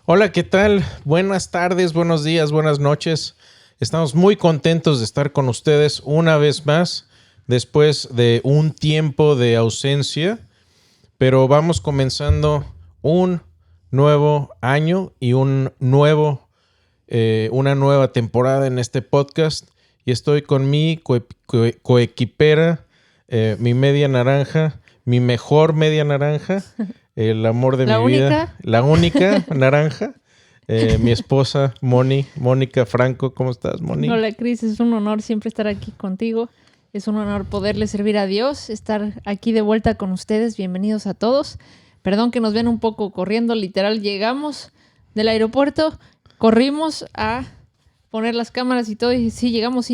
Hola, ¿qué tal? Buenas tardes, buenos días, buenas noches. Estamos muy contentos de estar con ustedes una vez más después de un tiempo de ausencia, pero vamos comenzando un nuevo año y una nueva temporada en este podcast y estoy con mi coequipera, mi media naranja, mi mejor media naranja, el amor de La mi vida, única. la única naranja, mi esposa Mónica Franco. ¿Cómo estás, Moni? Hola, Cris, es un honor siempre estar aquí contigo. Es un honor poderle servir a Dios, estar aquí de vuelta con ustedes. Bienvenidos a todos. Perdón que nos ven un poco corriendo, literal, llegamos del aeropuerto, corrimos a poner las cámaras y todo, y sí llegamos,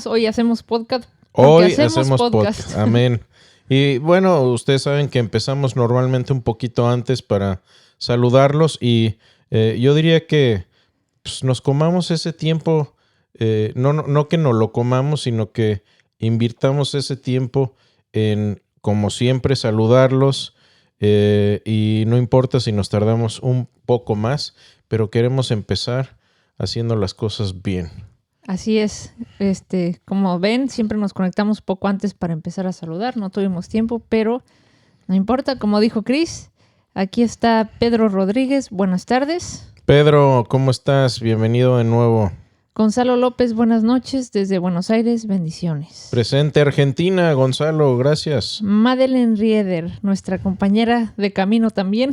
hoy hacemos podcast, porque Hoy hacemos hacemos podcast. podcast, amén. Y bueno, ustedes saben que empezamos normalmente un poquito antes para saludarlos y yo diría que pues, nos comamos ese tiempo, no que nos lo comamos, sino que invirtamos ese tiempo en, como siempre, saludarlos y no importa si nos tardamos un poco más, pero queremos empezar haciendo las cosas bien. Así es, como ven, siempre nos conectamos poco antes para empezar a saludar, no tuvimos tiempo, pero no importa, como dijo Cris, aquí está Pedro Rodríguez, buenas tardes. Pedro, ¿cómo estás? Bienvenido de nuevo. Gonzalo López, buenas noches, desde Buenos Aires, bendiciones. Presente Argentina, Gonzalo, gracias. Madeleine Rieder, nuestra compañera de camino también.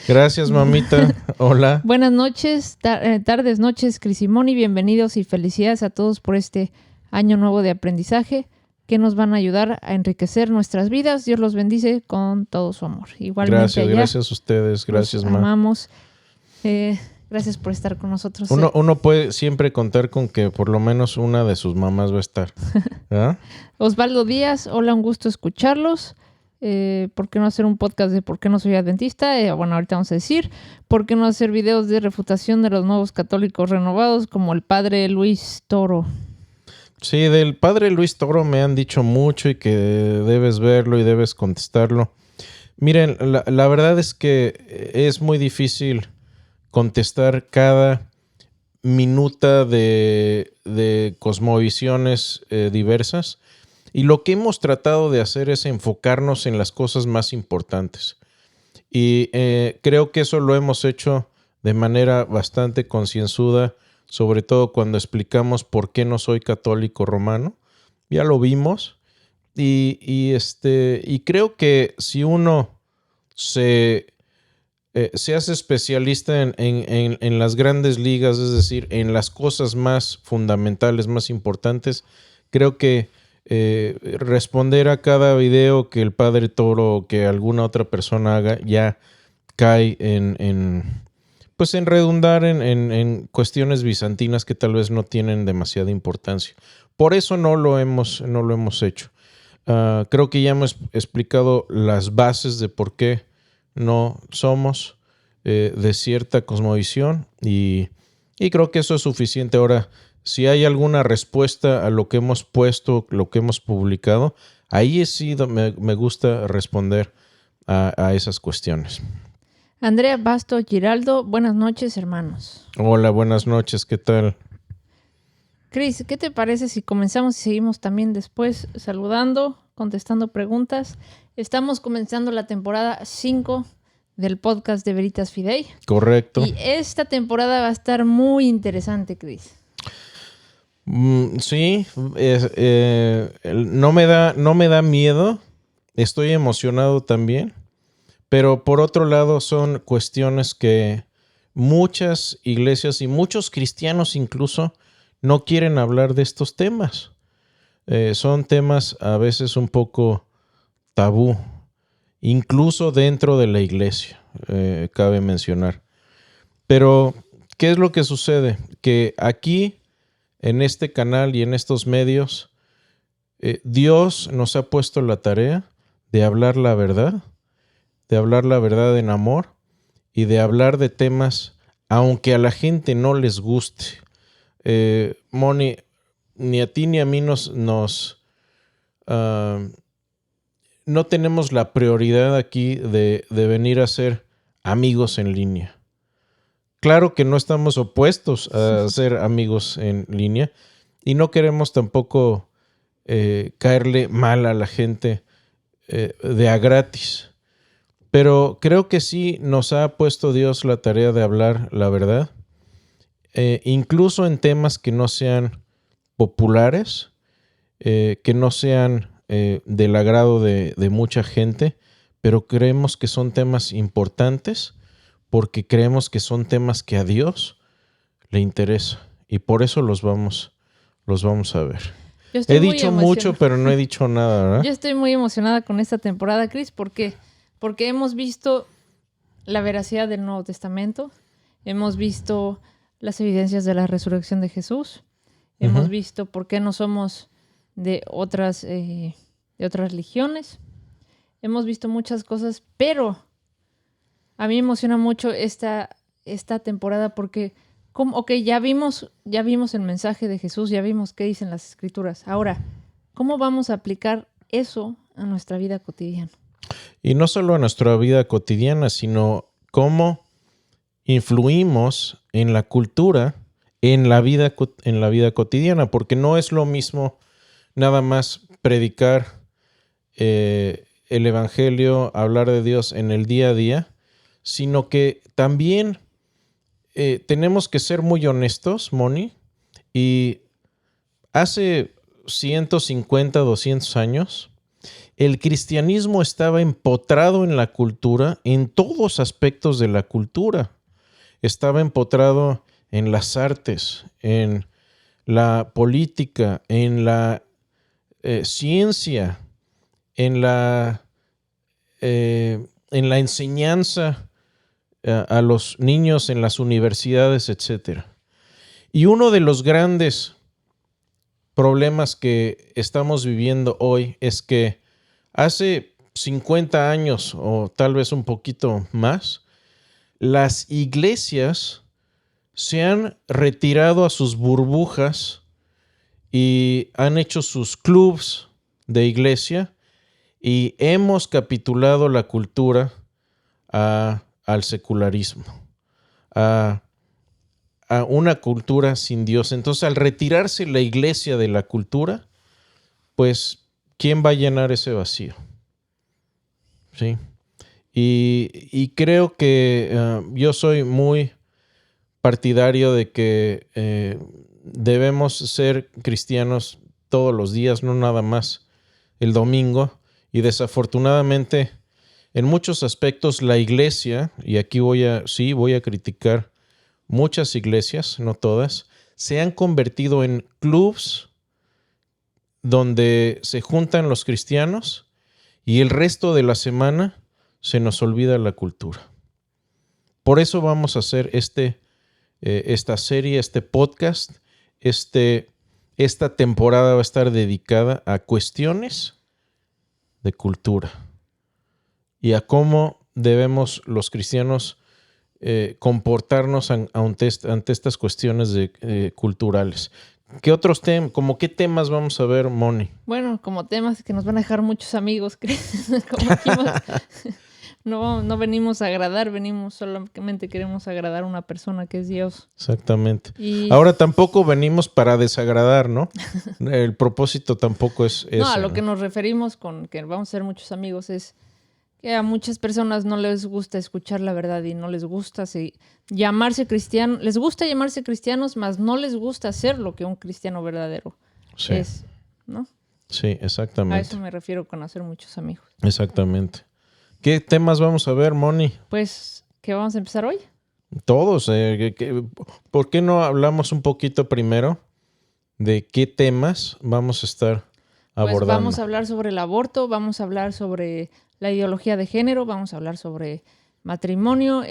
Gracias, mamita. Hola. Buenas noches, tardes, noches, Cris y Moni, bienvenidos y felicidades a todos por este año nuevo de aprendizaje que nos van a ayudar a enriquecer nuestras vidas. Dios los bendice con todo su amor. Igualmente Gracias a ustedes, gracias, los ma. amamos. Gracias por estar con nosotros. Uno puede siempre contar con que por lo menos una de sus mamás va a estar. ¿Ah? Osvaldo Díaz, hola, un gusto escucharlos. ¿Por qué no hacer un podcast de por qué no soy adventista? Bueno, ahorita vamos a decir. ¿Por qué no hacer videos de refutación de los nuevos católicos renovados como el padre Luis Toro? Sí, del padre Luis Toro me han dicho mucho y que debes verlo y debes contestarlo. Miren, la verdad es que es muy difícil contestar cada minuta de cosmovisiones diversas. Y lo que hemos tratado de hacer es enfocarnos en las cosas más importantes. Y creo que eso lo hemos hecho de manera bastante concienzuda, sobre todo cuando explicamos por qué no soy católico romano. Ya lo vimos. Y creo que si uno se hace especialista en las grandes ligas, es decir, en las cosas más fundamentales, más importantes, creo que responder a cada video que el padre Toro o que alguna otra persona haga ya cae pues en redundar en cuestiones bizantinas que tal vez no tienen demasiada importancia. Por eso no lo hemos hecho. Creo que ya hemos explicado las bases de por qué no somos de cierta cosmovisión y creo que eso es suficiente. Ahora, si hay alguna respuesta a lo que hemos puesto, lo que hemos publicado, ahí sí me gusta responder a esas cuestiones. Andrea Basto Giraldo, buenas noches, hermanos. Hola, buenas noches, ¿qué tal? Cris, ¿qué te parece si comenzamos y seguimos también después saludando, contestando preguntas? Estamos comenzando la temporada 5 del podcast de Veritas Fidei. Correcto. Y esta temporada va a estar muy interesante, Cris. Sí, no me da miedo, estoy emocionado también, pero por otro lado son cuestiones que muchas iglesias y muchos cristianos incluso no quieren hablar de estos temas. Son temas a veces un poco tabú, incluso dentro de la iglesia, cabe mencionar. Pero, ¿qué es lo que sucede? Que aquí, en este canal y en estos medios, Dios nos ha puesto la tarea de hablar la verdad en amor y de hablar de temas aunque a la gente no les guste. Moni, ni a ti ni a mí no tenemos la prioridad aquí de venir a ser amigos en línea. claro que no estamos opuestos a ser amigos en línea y no queremos tampoco caerle mal a la gente de a gratis. Pero creo que sí nos ha puesto Dios la tarea de hablar la verdad, incluso en temas que no sean populares, que no sean del agrado de mucha gente, pero creemos que son temas importantes porque creemos que son temas que a Dios le interesa y por eso los vamos a ver. He dicho mucho, pero no he dicho nada, ¿verdad? Yo estoy muy emocionada con esta temporada, Chris, porque hemos visto la veracidad del Nuevo Testamento, hemos visto las evidencias de la resurrección de Jesús, hemos visto por qué no somos de otras religiones, hemos visto muchas cosas, pero a mí me emociona mucho esta temporada porque ya vimos el mensaje de Jesús, ya vimos qué dicen las Escrituras. Ahora, ¿cómo vamos a aplicar eso a nuestra vida cotidiana? Y no solo a nuestra vida cotidiana, sino cómo influimos en la cultura, en la vida cotidiana, porque no es lo mismo nada más predicar el evangelio, hablar de Dios en el día a día, sino que también tenemos que ser muy honestos, Moni, y hace 150, 200 años, el cristianismo estaba empotrado en la cultura, en todos aspectos de la cultura. Estaba empotrado en las artes, en la política, en la ciencia, en la enseñanza a los niños en las universidades, etc. Y uno de los grandes problemas que estamos viviendo hoy es que hace 50 años o tal vez un poquito más, las iglesias se han retirado a sus burbujas y han hecho sus clubs de iglesia y hemos capitulado la cultura al secularismo, a una cultura sin Dios. Entonces, al retirarse la iglesia de la cultura, pues, ¿quién va a llenar ese vacío? ¿Sí? Y creo que yo soy muy partidario de que debemos ser cristianos todos los días, no nada más el domingo. Y desafortunadamente, en muchos aspectos, la iglesia, y aquí voy a criticar muchas iglesias, no todas, se han convertido en clubs donde se juntan los cristianos y el resto de la semana se nos olvida la cultura. Por eso vamos a hacer esta serie, este podcast. Esta temporada va a estar dedicada a cuestiones de cultura y a cómo debemos los cristianos comportarnos ante estas cuestiones culturales. ¿Qué otros temas, como qué temas vamos a ver, Moni? Bueno, como temas que nos van a dejar muchos amigos, como no venimos a agradar, solamente queremos agradar a una persona que es Dios. Exactamente. Ahora tampoco venimos para desagradar, ¿no? El propósito tampoco es ese. No, a lo que nos referimos con que vamos a ser muchos amigos es que a muchas personas no les gusta escuchar la verdad y no les gusta llamarse cristianos. Les gusta llamarse cristianos, mas no les gusta hacer lo que un cristiano verdadero es, ¿no? Sí, exactamente. A eso me refiero con hacer muchos amigos. Exactamente. ¿Qué temas vamos a ver, Moni? Pues, ¿qué vamos a empezar hoy? Todos. ¿Por qué no hablamos un poquito primero de qué temas vamos a estar abordando? Pues vamos a hablar sobre el aborto, vamos a hablar sobre la ideología de género, vamos a hablar sobre matrimonio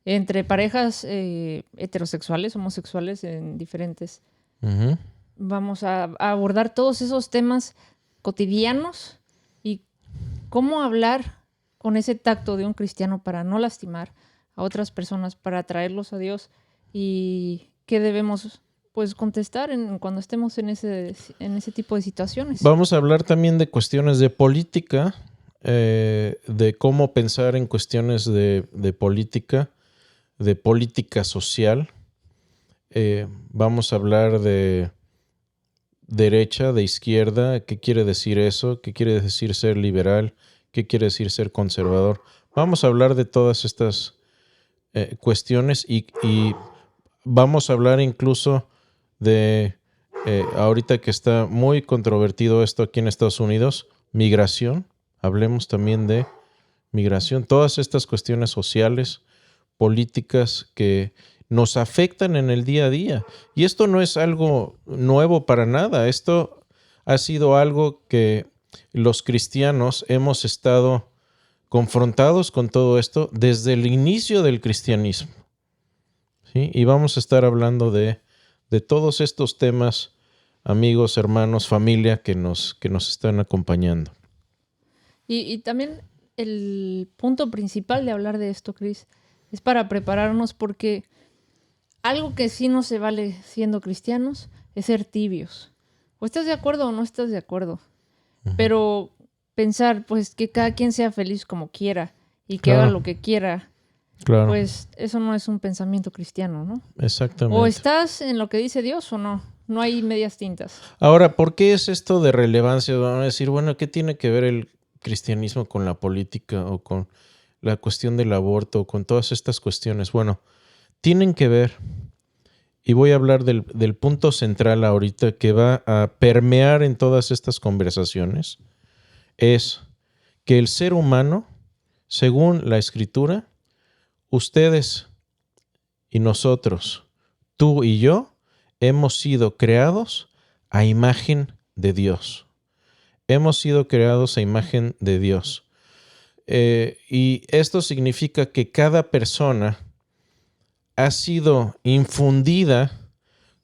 entre parejas heterosexuales, homosexuales en diferentes. Uh-huh. Vamos a abordar todos esos temas cotidianos y cómo hablar con ese tacto de un cristiano para no lastimar a otras personas, para atraerlos a Dios y qué debemos contestar cuando estemos en ese tipo de situaciones. Vamos a hablar también de cuestiones de política, de cómo pensar en cuestiones de política, de política social. Vamos a hablar de derecha, de izquierda, qué quiere decir eso, qué quiere decir ser liberal, qué quiere decir ser conservador. Vamos a hablar de todas estas cuestiones y vamos a hablar incluso de, ahorita que está muy controvertido esto aquí en Estados Unidos, migración. Hablemos también de migración, todas estas cuestiones sociales, políticas que nos afectan en el día a día. Y esto no es algo nuevo para nada. Esto ha sido algo que los cristianos hemos estado confrontados con todo esto desde el inicio del cristianismo. ¿Sí? Y vamos a estar hablando de todos estos temas, amigos, hermanos, familia que nos están acompañando. Y también el punto principal de hablar de esto, Chris, es para prepararnos, porque algo que sí no se vale siendo cristianos es ser tibios. O estás de acuerdo o no estás de acuerdo. Uh-huh. Pero pensar, pues, que cada quien sea feliz como quiera y que haga lo que quiera, pues eso no es un pensamiento cristiano, ¿no? Exactamente. O estás en lo que dice Dios o no. No hay medias tintas. Ahora, ¿por qué es esto de relevancia? Van a decir, bueno, ¿qué tiene que ver el cristianismo con la política o con la cuestión del aborto o con todas estas cuestiones? Bueno, tienen que ver, y voy a hablar del punto central ahorita que va a permear en todas estas conversaciones, es que el ser humano, según la Escritura, ustedes y nosotros, tú y yo, hemos sido creados a imagen de Dios. Hemos sido creados a imagen de Dios. Y esto significa que cada persona ha sido infundida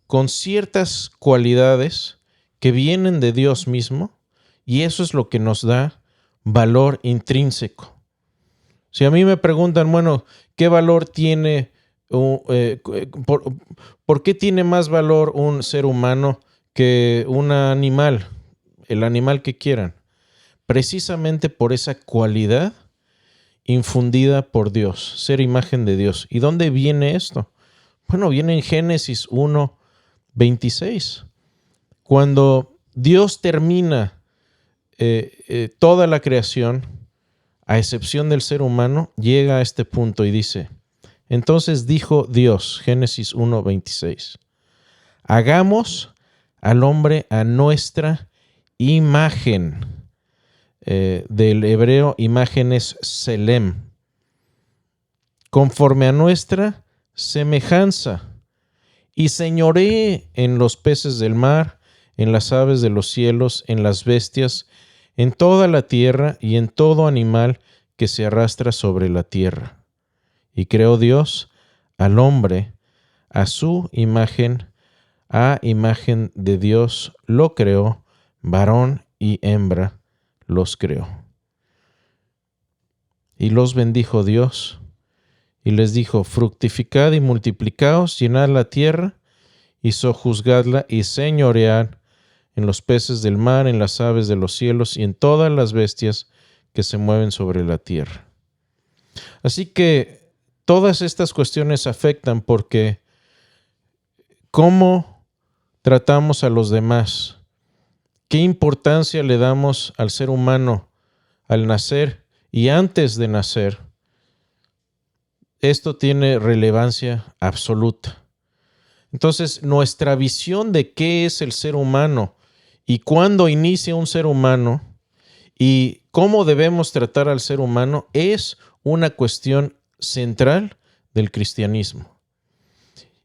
con ciertas cualidades que vienen de Dios mismo, y eso es lo que nos da valor intrínseco. Si a mí me preguntan, bueno, ¿qué valor tiene, por qué tiene más valor un ser humano que un animal? El animal que quieran. Precisamente por esa cualidad infundida por Dios, ser imagen de Dios. ¿Y dónde viene esto? Bueno, viene en Génesis 1:26. Cuando Dios termina toda la creación, a excepción del ser humano, llega a este punto y dice, entonces dijo Dios, Génesis 1:26, hagamos al hombre a nuestra imagen. Del hebreo imagen es selem, conforme a nuestra semejanza, y señoree en los peces del mar, en las aves de los cielos, en las bestias, en toda la tierra y en todo animal que se arrastra sobre la tierra. Y creó Dios al hombre a su imagen, a imagen de Dios lo creó, varón y hembra los creó. Y los bendijo Dios y les dijo, fructificad y multiplicaos, llenad la tierra y sojuzgadla y señoread en los peces del mar, en las aves de los cielos y en todas las bestias que se mueven sobre la tierra. Así que todas estas cuestiones afectan porque cómo tratamos a los demás, qué importancia le damos al ser humano al nacer y antes de nacer. Esto tiene relevancia absoluta. Entonces, nuestra visión de qué es el ser humano y cuándo inicia un ser humano y cómo debemos tratar al ser humano es una cuestión central del cristianismo.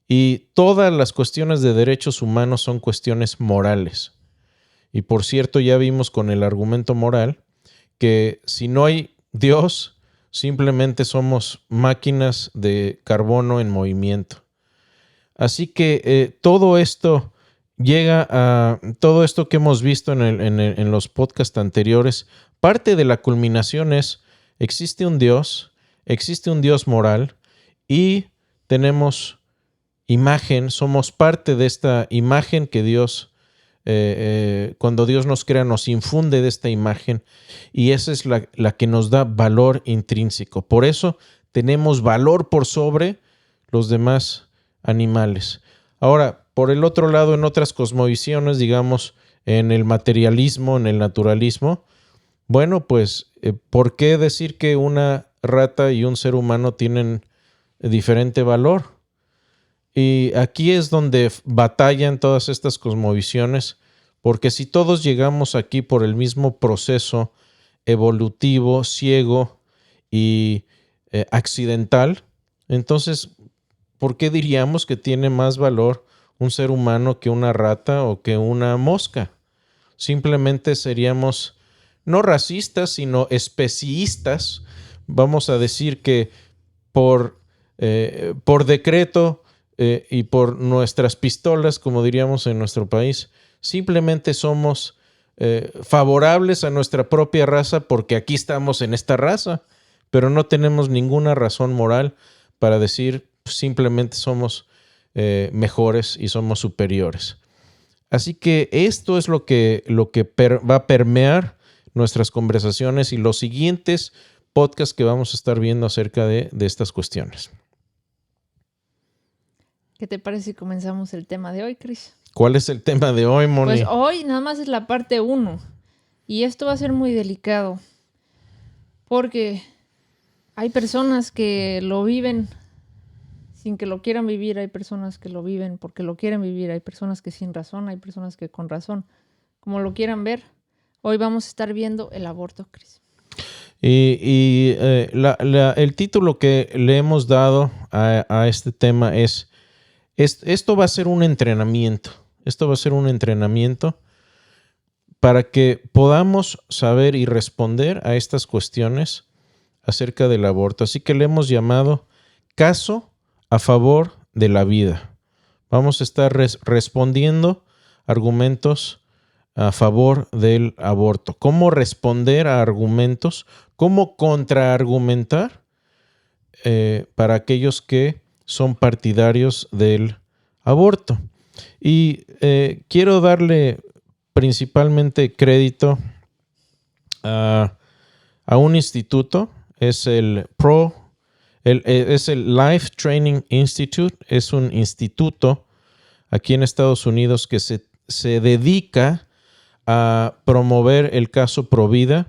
Y todas las cuestiones de derechos humanos son cuestiones morales. Y por cierto, ya vimos con el argumento moral que si no hay Dios, simplemente somos máquinas de carbono en movimiento. Así que todo esto llega a todo esto que hemos visto en los podcasts anteriores. Parte de la culminación es, existe un Dios moral y tenemos imagen, somos parte de esta imagen que Dios, cuando Dios nos crea, nos infunde de esta imagen y esa es la que nos da valor intrínseco. Por eso tenemos valor por sobre los demás animales. Ahora, por el otro lado, en otras cosmovisiones, digamos, en el materialismo, en el naturalismo, bueno, pues, ¿por qué decir que una rata y un ser humano tienen diferente valor? Y aquí es donde batallan todas estas cosmovisiones, porque si todos llegamos aquí por el mismo proceso evolutivo, ciego y accidental, entonces, ¿por qué diríamos que tiene más valor un ser humano que una rata o que una mosca? Simplemente seríamos no racistas, sino especistas. Vamos a decir que por decreto y por nuestras pistolas, como diríamos en nuestro país, simplemente somos favorables a nuestra propia raza porque aquí estamos en esta raza, pero no tenemos ninguna razón moral para decir simplemente somos mejores y somos superiores. Así que esto es lo que va a permear nuestras conversaciones y los siguientes podcasts que vamos a estar viendo acerca de estas cuestiones. ¿Qué te parece si comenzamos el tema de hoy, Chris? ¿Cuál es el tema de hoy, Moni? Pues hoy nada más es la parte 1 y esto va a ser muy delicado porque hay personas que lo viven sin que lo quieran vivir, hay personas que lo viven porque lo quieren vivir, hay personas que sin razón, hay personas que con razón, como lo quieran ver. Hoy vamos a estar viendo el aborto, Chris. Y el título que le hemos dado a este tema es esto va a ser un entrenamiento. Esto va a ser un entrenamiento para que podamos saber y responder a estas cuestiones acerca del aborto. Así que le hemos llamado Caso a favor de la vida. Vamos a estar respondiendo argumentos a favor del aborto. ¿Cómo responder a argumentos? ¿Cómo contraargumentar para aquellos que son partidarios del aborto? Y quiero darle principalmente crédito a un instituto, es el Life Training Institute, es un instituto aquí en Estados Unidos que se dedica a promover el caso pro vida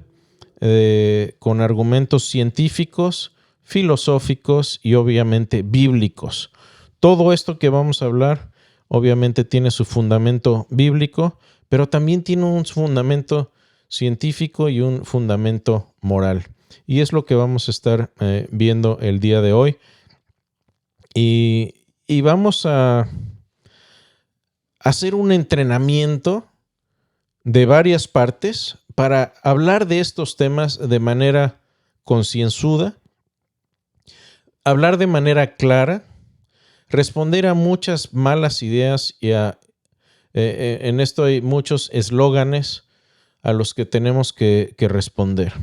con argumentos científicos, filosóficos y obviamente bíblicos. Todo esto que vamos a hablar obviamente tiene su fundamento bíblico, pero también tiene un fundamento científico y un fundamento moral. Y es lo que vamos a estar viendo el día de hoy. Y vamos a hacer un entrenamiento de varias partes para hablar de estos temas de manera concienzuda, hablar de manera clara, responder a muchas malas ideas y en esto hay muchos eslóganes a los que tenemos que responder.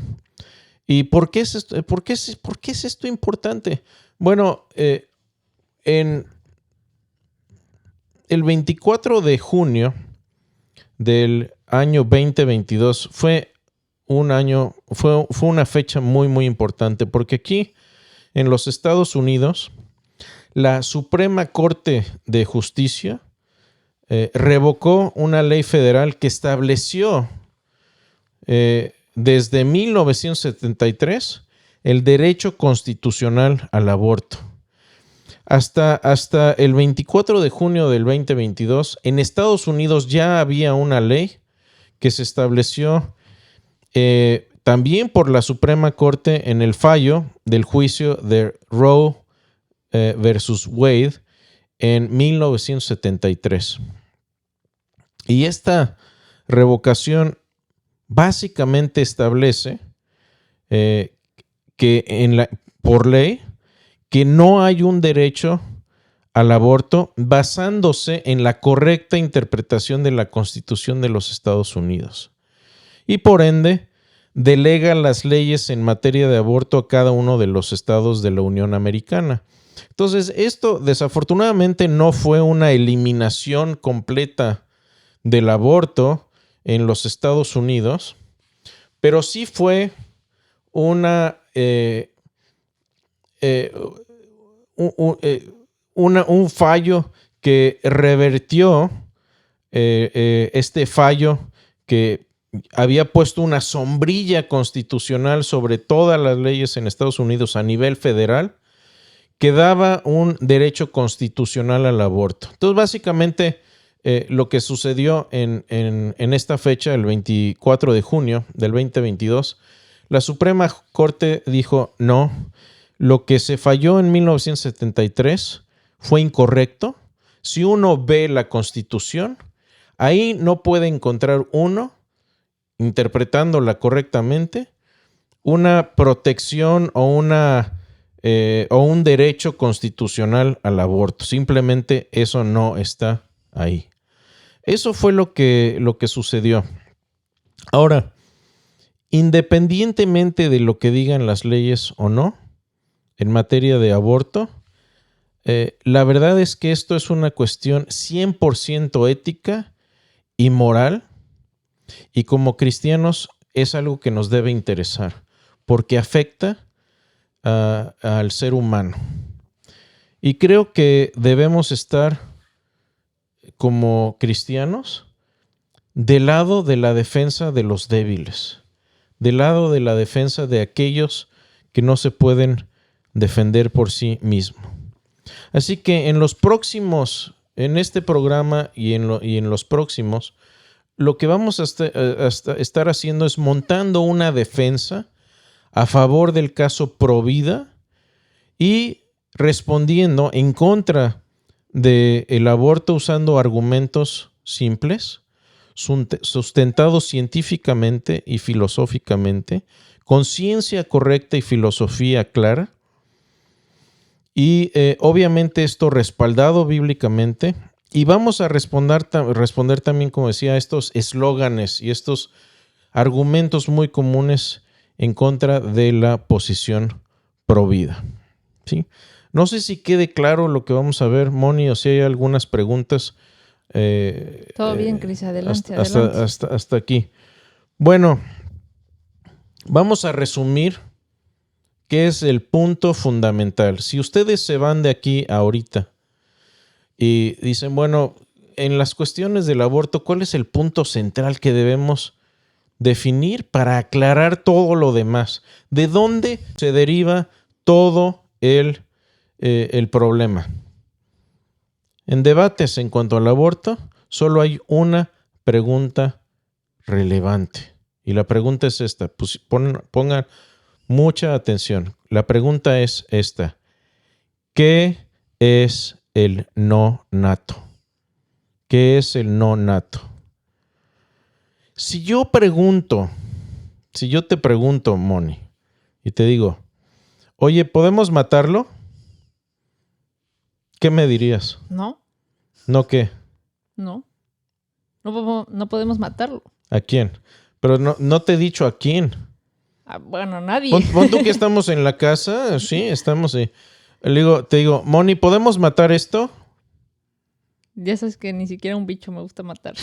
¿Y por qué es esto, por qué es esto importante? Bueno, en el 24 de junio del año 2022 fue una fecha muy, muy importante, porque aquí en los Estados Unidos la Suprema Corte de Justicia revocó una ley federal que estableció desde 1973 el derecho constitucional al aborto. Hasta el 24 de junio del 2022, en Estados Unidos ya había una ley que se estableció también por la Suprema Corte en el fallo del juicio de Roe versus Wade en 1973. Y esta revocación básicamente establece que por ley que no hay un derecho al aborto basándose en la correcta interpretación de la Constitución de los Estados Unidos. Y por ende, delega las leyes en materia de aborto a cada uno de los estados de la Unión Americana. Entonces, esto desafortunadamente no fue una eliminación completa del aborto en los Estados Unidos, pero sí fue un fallo que revertió este fallo que había puesto una sombrilla constitucional sobre todas las leyes en Estados Unidos a nivel federal, que daba un derecho constitucional al aborto. Entonces, básicamente, lo que sucedió en esta fecha, el 24 de junio del 2022, la Suprema Corte dijo no, lo que se falló en 1973 fue incorrecto. Si uno ve la Constitución, ahí no puede encontrar uno, interpretándola correctamente, una protección o un derecho constitucional al aborto. Simplemente eso no está ahí. Eso fue lo que sucedió. Ahora, independientemente de lo que digan las leyes o no en materia de aborto, la verdad es que esto es una cuestión 100% ética y moral, y como cristianos es algo que nos debe interesar porque afecta al ser humano. Y creo que debemos estar como cristianos del lado de la defensa de los débiles, del lado de la defensa de aquellos que no se pueden defender por sí mismos. Así que en este programa y en los próximos, lo que vamos a estar haciendo es montando una defensa a favor del caso Provida y respondiendo en contra del aborto usando argumentos simples, sustentados científicamente y filosóficamente, con ciencia correcta y filosofía clara, y obviamente esto respaldado bíblicamente. Y vamos a responder también, como decía, a estos eslóganes y estos argumentos muy comunes en contra de la posición provida. ¿Sí? No sé si quede claro lo que vamos a ver, Moni, o si hay algunas preguntas. Todo bien, Cris, adelante. Hasta aquí. Bueno, vamos a resumir qué es el punto fundamental. Si ustedes se van de aquí ahorita y dicen, bueno, en las cuestiones del aborto, ¿cuál es el punto central que debemos definir para aclarar todo lo demás? ¿De dónde se deriva todo el problema? En debates en cuanto al aborto, solo hay una pregunta relevante. Y la pregunta es esta. Pues pongan mucha atención. La pregunta es esta. ¿Qué es el no nato? ¿Qué es el no nato? Si yo te pregunto, Moni, y te digo, oye, ¿podemos matarlo? ¿Qué me dirías? No. ¿No qué? No podemos matarlo. ¿A quién? Pero no te he dicho a quién. Bueno, nadie. Pon tú que estamos en la casa, sí, estamos ahí. Te digo, Moni, ¿podemos matar esto? Ya sabes que ni siquiera un bicho me gusta matar.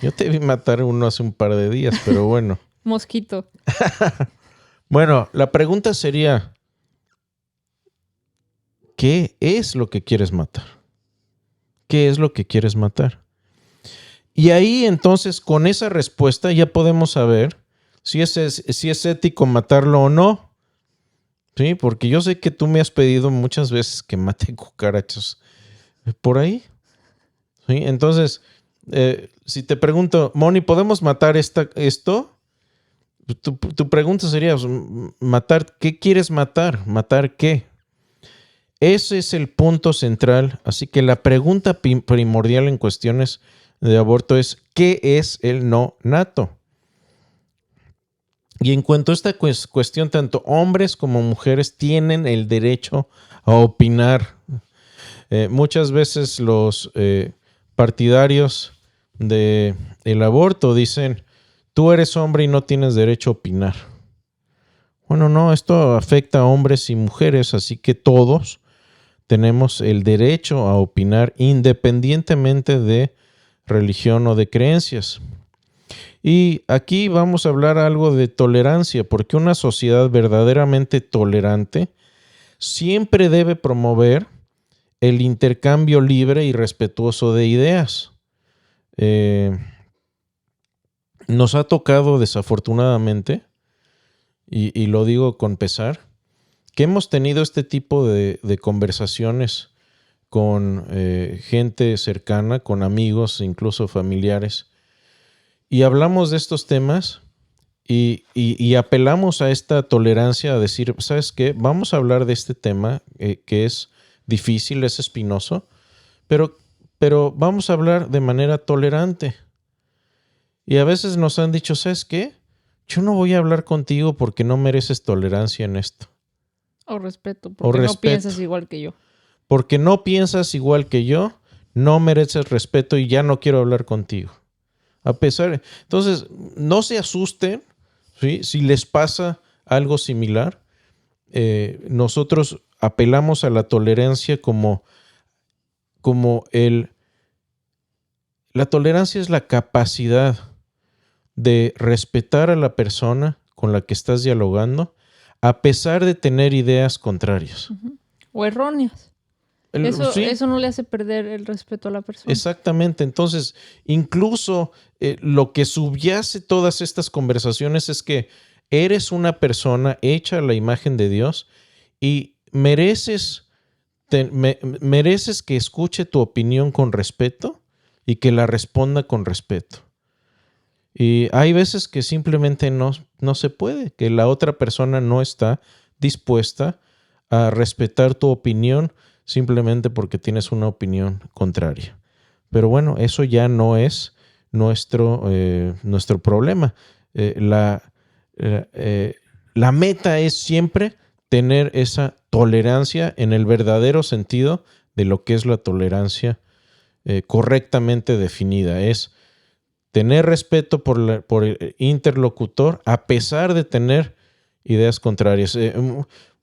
Yo te vi matar uno hace un par de días, pero bueno. Mosquito. Bueno, la pregunta sería, ¿qué es lo que quieres matar? ¿Qué es lo que quieres matar? Y ahí entonces, con esa respuesta ya podemos saber si es ético matarlo o no. Sí, porque yo sé que tú me has pedido muchas veces que mate cucarachas por ahí. ¿Sí? Entonces, si te pregunto, Moni, ¿podemos matar esto? Tu pregunta sería, ¿matar? ¿Qué quieres matar? ¿Matar qué? Ese es el punto central. Así que la pregunta primordial en cuestiones de aborto es, ¿qué es el no nato? Y en cuanto a esta cuestión, tanto hombres como mujeres tienen el derecho a opinar. Muchas veces los partidarios del aborto dicen, tú eres hombre y no tienes derecho a opinar. Bueno, no, esto afecta a hombres y mujeres, así que todos tenemos el derecho a opinar independientemente de religión o de creencias. Y aquí vamos a hablar algo de tolerancia, porque una sociedad verdaderamente tolerante siempre debe promover el intercambio libre y respetuoso de ideas. Nos ha tocado desafortunadamente, y lo digo con pesar, que hemos tenido este tipo de conversaciones con gente cercana, con amigos, incluso familiares, y hablamos de estos temas y apelamos a esta tolerancia a decir, ¿sabes qué? Vamos a hablar de este tema que es difícil, es espinoso, pero vamos a hablar de manera tolerante. Y a veces nos han dicho, ¿sabes qué? Yo no voy a hablar contigo porque no mereces tolerancia en esto. O respeto, porque no piensas igual que yo. Porque no piensas igual que yo, no mereces respeto y ya no quiero hablar contigo. Entonces, no se asusten, ¿sí? Si les pasa algo similar. Nosotros apelamos a la tolerancia la tolerancia es la capacidad de respetar a la persona con la que estás dialogando, a pesar de tener ideas contrarias. Uh-huh. O erróneas. Eso no le hace perder el respeto a la persona. Exactamente. Entonces, incluso lo que subyace todas estas conversaciones es que eres una persona hecha a la imagen de Dios y mereces que escuche tu opinión con respeto y que la responda con respeto. Y hay veces que simplemente no se puede, que la otra persona no está dispuesta a respetar tu opinión simplemente porque tienes una opinión contraria. Pero bueno, eso ya no es nuestro problema. La meta es siempre tener esa tolerancia en el verdadero sentido de lo que es la tolerancia correctamente definida. Es tener respeto por el interlocutor a pesar de tener ideas contrarias.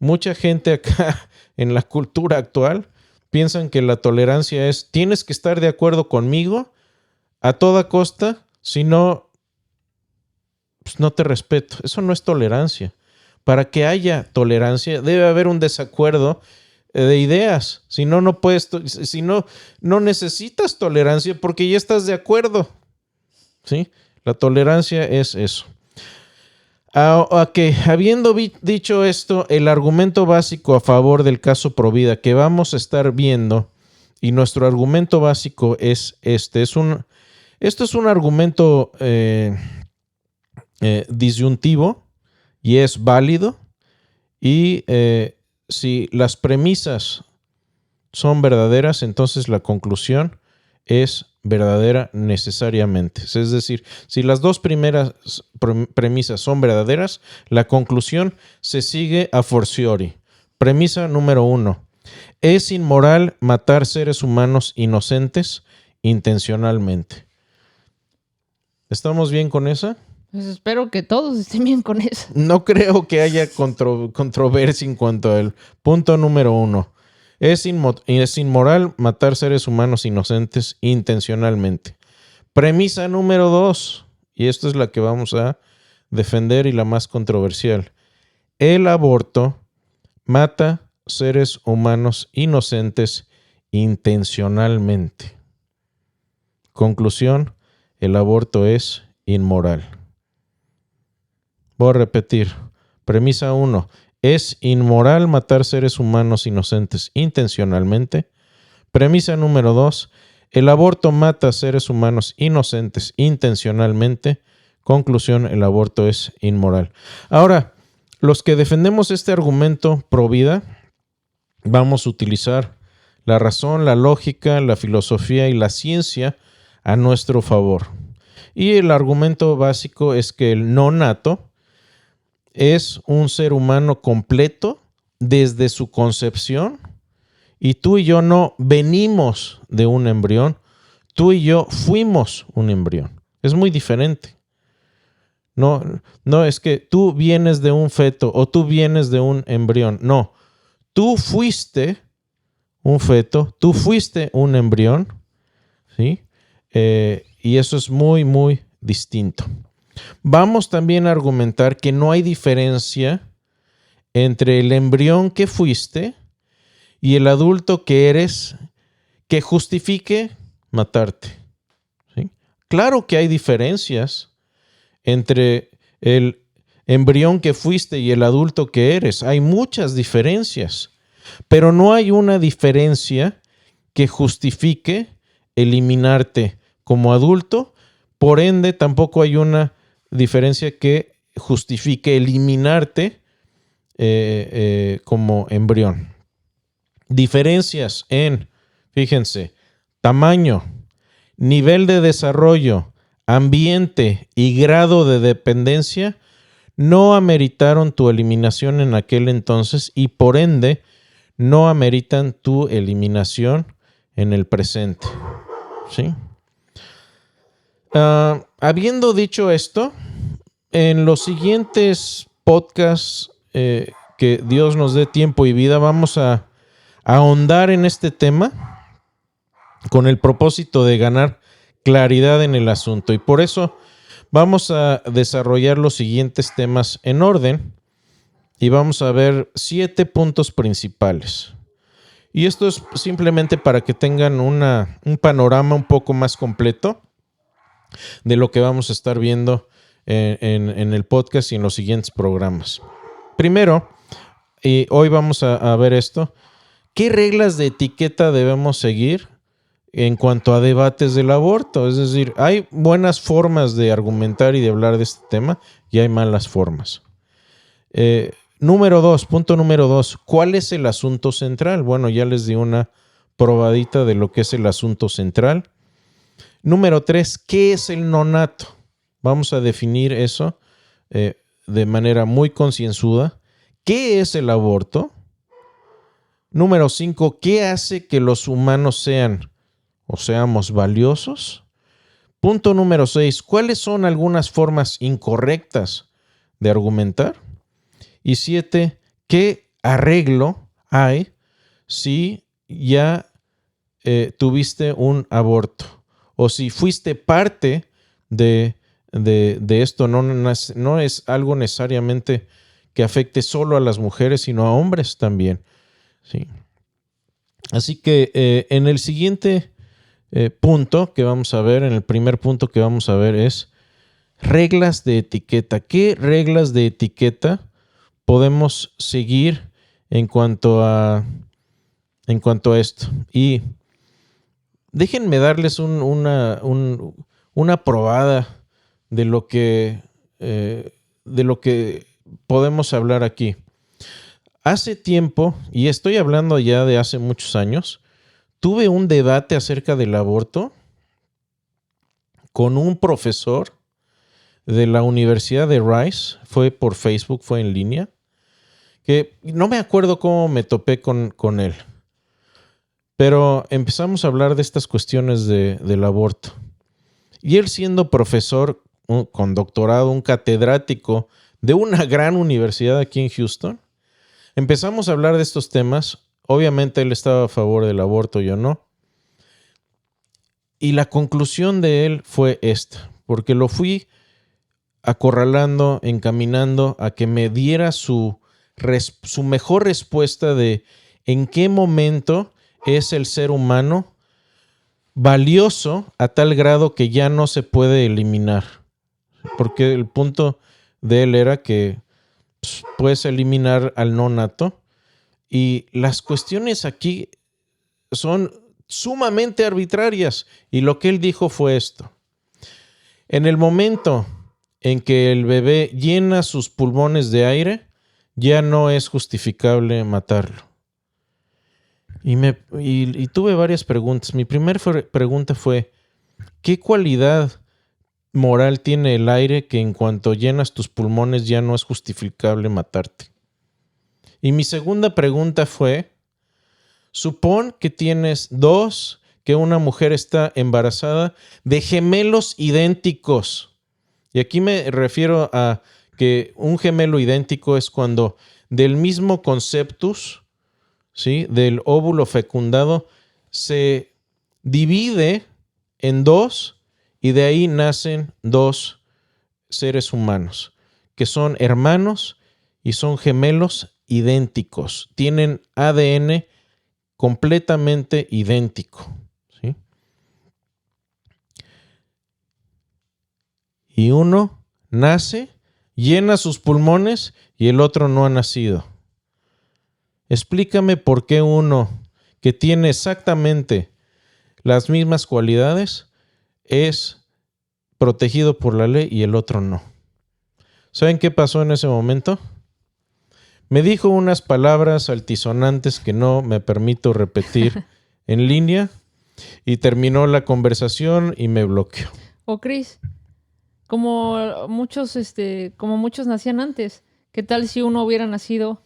Mucha gente acá en la cultura actual piensan que la tolerancia es tienes que estar de acuerdo conmigo a toda costa, si no, pues no te respeto. Eso no es tolerancia. Para que haya tolerancia debe haber un desacuerdo de ideas. Si no, no necesitas tolerancia porque ya estás de acuerdo. ¿Sí? La tolerancia es eso. Habiendo dicho esto, el argumento básico a favor del caso Provida que vamos a estar viendo, y nuestro argumento básico es este. Esto es un argumento disyuntivo y es válido. Y si las premisas son verdaderas, entonces la conclusión es verdadera necesariamente. Es decir, si las dos primeras premisas son verdaderas, la conclusión se sigue a fortiori. Premisa número 1. Es inmoral matar seres humanos inocentes intencionalmente. ¿Estamos bien con esa? Pues espero que todos estén bien con eso. No creo que haya controversia en cuanto al punto número 1. Es inmoral matar seres humanos inocentes intencionalmente. Premisa número 2, y esta es la que vamos a defender y la más controversial. El aborto mata seres humanos inocentes intencionalmente. Conclusión, el aborto es inmoral. Voy a repetir. Premisa 1. Es inmoral matar seres humanos inocentes intencionalmente. Premisa número 2. El aborto mata seres humanos inocentes intencionalmente. Conclusión, el aborto es inmoral. Ahora, los que defendemos este argumento pro vida, vamos a utilizar la razón, la lógica, la filosofía y la ciencia a nuestro favor. Y el argumento básico es que el no nato es un ser humano completo desde su concepción y tú y yo no venimos de un embrión, tú y yo fuimos un embrión. Es muy diferente. No es que tú vienes de un feto o tú vienes de un embrión. No, tú fuiste un feto, tú fuiste un embrión, ¿sí? Y eso es muy, muy distinto. Vamos también a argumentar que no hay diferencia entre el embrión que fuiste y el adulto que eres que justifique matarte. ¿Sí? Claro que hay diferencias entre el embrión que fuiste y el adulto que eres. Hay muchas diferencias, pero no hay una diferencia que justifique eliminarte como adulto. Por ende, tampoco hay una diferencia que justifique eliminarte como embrión. Diferencias en, fíjense, tamaño, nivel de desarrollo, ambiente y grado de dependencia no ameritaron tu eliminación en aquel entonces y por ende no ameritan tu eliminación en el presente. ¿Sí? Habiendo dicho esto, en los siguientes podcasts que Dios nos dé tiempo y vida, vamos a ahondar en este tema con el propósito de ganar claridad en el asunto. Y por eso vamos a desarrollar los siguientes temas en orden y vamos a ver 7 puntos principales. Y esto es simplemente para que tengan un panorama un poco más completo de lo que vamos a estar viendo en el podcast y en los siguientes programas. Primero, y hoy vamos a ver esto, ¿qué reglas de etiqueta debemos seguir en cuanto a debates del aborto? Es decir, hay buenas formas de argumentar y de hablar de este tema y hay malas formas. Punto número 2, ¿cuál es el asunto central? Bueno, ya les di una probadita de lo que es el asunto central. Número 3, ¿qué es el nonato? Vamos a definir eso de manera muy concienzuda. ¿Qué es el aborto? Número 5, ¿qué hace que los humanos sean o seamos valiosos? Punto número 6, ¿cuáles son algunas formas incorrectas de argumentar? Y 7, ¿qué arreglo hay si ya tuviste un aborto? O si fuiste parte de esto, no es algo necesariamente que afecte solo a las mujeres, sino a hombres también. Sí. Así que en el siguiente punto que vamos a ver, en el primer punto que vamos a ver es reglas de etiqueta. ¿Qué reglas de etiqueta podemos seguir en cuanto a esto? Y déjenme darles una probada de lo que podemos hablar aquí. Hace tiempo, y estoy hablando ya de hace muchos años, tuve un debate acerca del aborto con un profesor de la Universidad de Rice. Fue por Facebook, fue en línea, que no me acuerdo cómo me topé con él. Pero empezamos a hablar de estas cuestiones del aborto. Y él, siendo profesor con doctorado, un catedrático de una gran universidad aquí en Houston, empezamos a hablar de estos temas. Obviamente él estaba a favor del aborto, yo no. Y la conclusión de él fue esta, porque lo fui acorralando, encaminando a que me diera su mejor respuesta de en qué momento es el ser humano valioso a tal grado que ya no se puede eliminar. Porque el punto de él era que puedes eliminar al no nato. Y las cuestiones aquí son sumamente arbitrarias. Y lo que él dijo fue esto. En el momento en que el bebé llena sus pulmones de aire, ya no es justificable matarlo. Y tuve varias preguntas. Mi primera pregunta fue, ¿qué cualidad moral tiene el aire que en cuanto llenas tus pulmones ya no es justificable matarte? Y mi segunda pregunta fue, supón que tienes que una mujer está embarazada de gemelos idénticos. Y aquí me refiero a que un gemelo idéntico es cuando del mismo conceptus, ¿sí?, del óvulo fecundado, se divide en 2 y de ahí nacen 2 seres humanos que son hermanos y son gemelos idénticos, tienen ADN completamente idéntico, ¿sí? Y uno nace, llena sus pulmones y el otro no ha nacido. Explícame por qué uno que tiene exactamente las mismas cualidades es protegido por la ley y el otro no. ¿Saben qué pasó en ese momento? Me dijo unas palabras altisonantes que no me permito repetir en línea y terminó la conversación y me bloqueó. Cris, como muchos nacían antes, ¿qué tal si uno hubiera nacido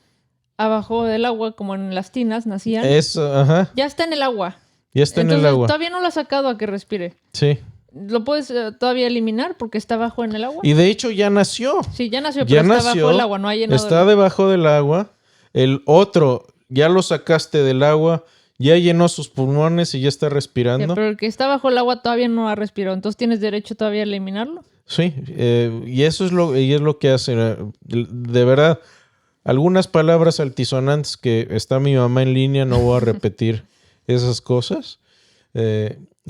abajo del agua, como en las tinas nacían? Ajá. Ya está en el agua. Ya está Entonces, en el agua. Todavía no lo ha sacado a que respire. Sí. ¿Lo puedes todavía eliminar porque está abajo en el agua? Y de hecho ya nació. Sí, ya nació, pero está bajo el agua, no ha llenado. Está debajo del agua. El otro, ya lo sacaste del agua, ya llenó sus pulmones y ya está respirando. Sí, pero el que está bajo el agua todavía no ha respirado, entonces tienes derecho todavía a eliminarlo. Sí, y eso es lo que hace. De verdad, algunas palabras altisonantes que está mi mamá en línea, no voy a repetir esas cosas.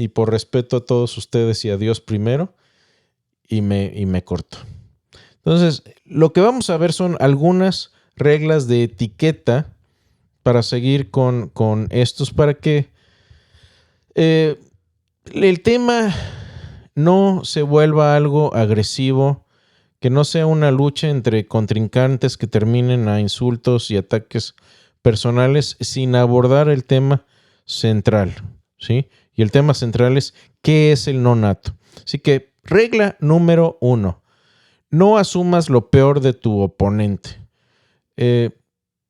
Y por respeto a todos ustedes y a Dios primero, y me corto. Entonces, lo que vamos a ver son algunas reglas de etiqueta para seguir con estos, para que el tema no se vuelva algo agresivo, que no sea una lucha entre contrincantes que terminen a insultos y ataques personales sin abordar el tema central, ¿sí? Y el tema central es ¿qué es el no nato? Así que regla número 1, no asumas lo peor de tu oponente.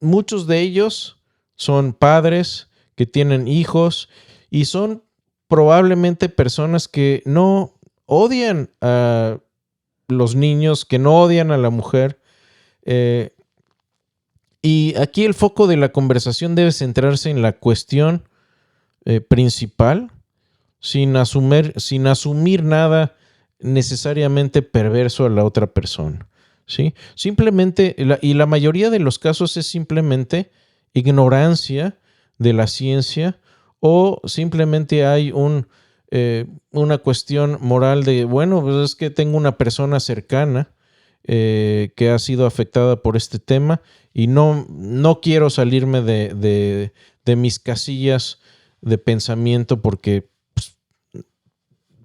Muchos de ellos son padres que tienen hijos y son probablemente personas que no odian a los niños, que no odian a la mujer. Y aquí el foco de la conversación debe centrarse en la cuestión principal, sin asumir nada necesariamente perverso a la otra persona, ¿sí? Simplemente, y la mayoría de los casos es simplemente ignorancia de la ciencia, o simplemente hay una cuestión moral de, bueno, pues es que tengo una persona cercana que ha sido afectada por este tema y no quiero salirme de mis casillas de pensamiento porque